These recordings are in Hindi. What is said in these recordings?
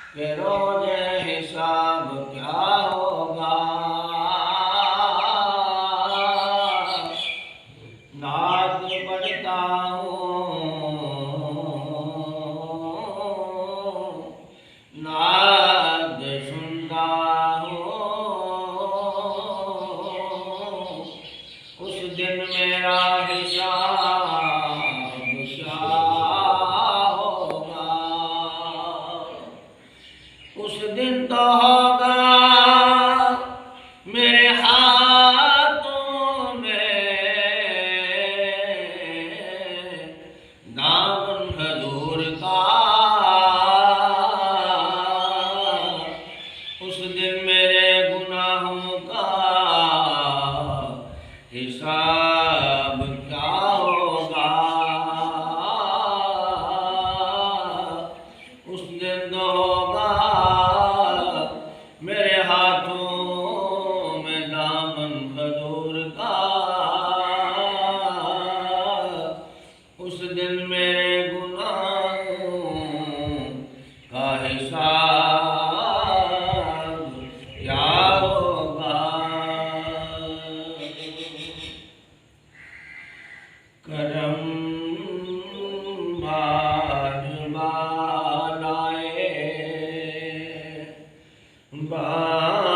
कि रोज़ हिसाब क्या होगा। नात पढ़ता हूँ, नात सुनता हूँ, उस दिन मेरा हिसाब क्या होगा। उस दिन तो होगा मेरे हाथों में दामन हजूर का। उस दिन मेरे गुनाहों का हिसाब क्या होगा। उस दिन तो होगा मेरे हाथों में दामन खजूर का। उस दिन मेरे गुनाहों का हिसाब क्या होगा। करम बाज बालाए बाम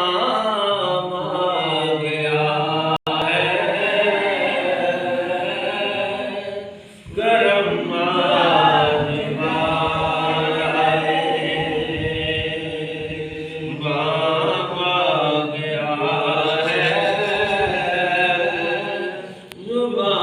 आ गया है। करम बाज बालाए बाम आ गया है। जुबान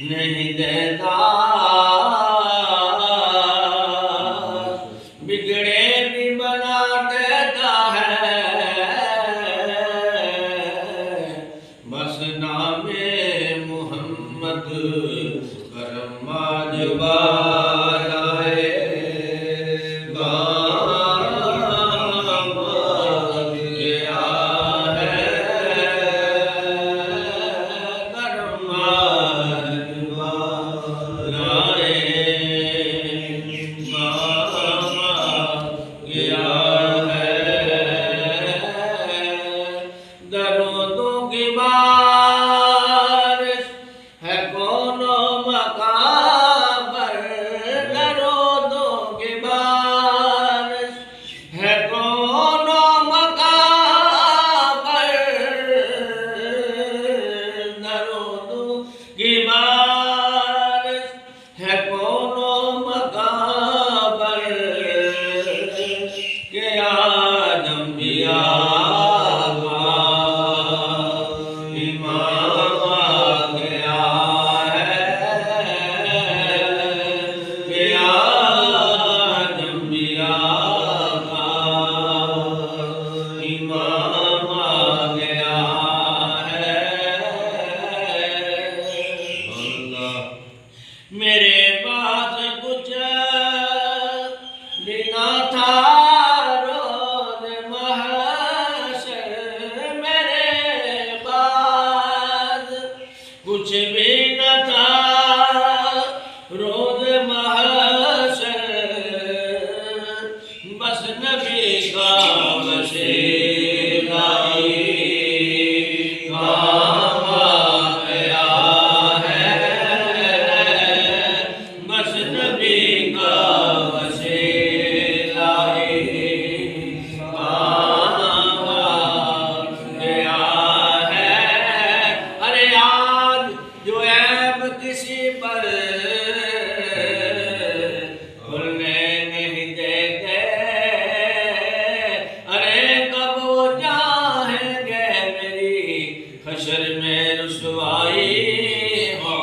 नहीं देता, बिगड़े भी बना देता है। बस नामे मोहम्मद करम बाज बालाए बाम आ गया है। करम बाज बालाए बाम आ गया है। दरूदों की बारिश है कोनो मकाम पर। दरूदों की बारिश है कोनो मकाम पर। दरूदों की बारिश है कोनो मकाम पर। के आज अंबिया का इमाम आ गया है। के आज अंबिया का इमाम आ गया है। मेरे पास कुछ भी ना था रोज़ महशर। मेरे पास कुछ भी न था रोज़ महशर। बस नबी का वसीला काम आ गया है। बस नबी का वसीला काम आ गया है। अरे आज जो ऐब किसी पर खुलने नहीं देते, अरे कब वो चाहेंगे मेरी हशर में रुसवाई हो।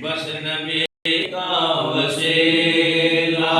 बस नबी का वसीला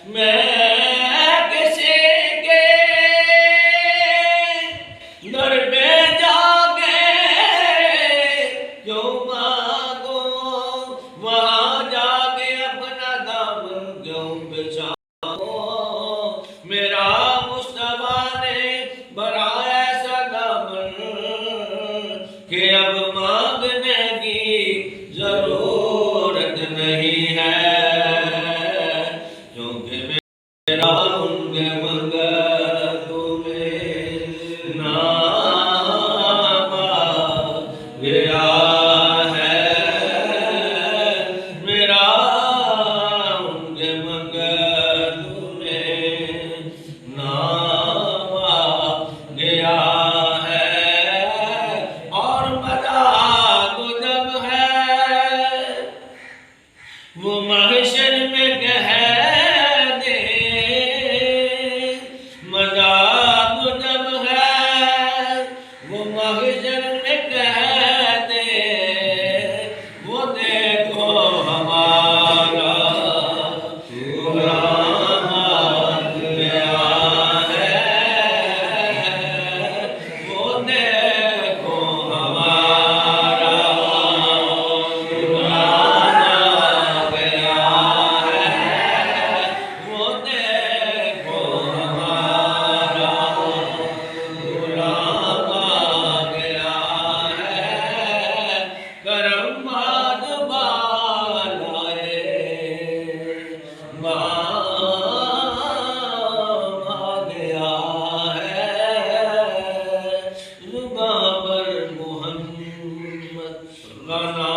मैं किसी के दर पे जाके क्यों मांगो, वहाँ जाके अपना दामन क्यों बिछाओ। मेरा मुस्तफा ने भरा ऐसा दामन कि अब मांगने की जरूरत नहीं है, क्योंकि मेरा उनके मगर तुम्हें नाम आ गया है। मेरा उनके मगर तुम्हें नाम आ गया है। और मजा तो जब है वो महशर में कह दे, मजा तो जब है वो महशर में कह दे, वो देखो हमारा गुलाम आ गया है। वो देखो हमारा गुलाम आ गया है। वो देखो हमारा गुलाम आ गया है। करम बाद बालाए आ गया है। जुबां पर मोहम्मद का नाम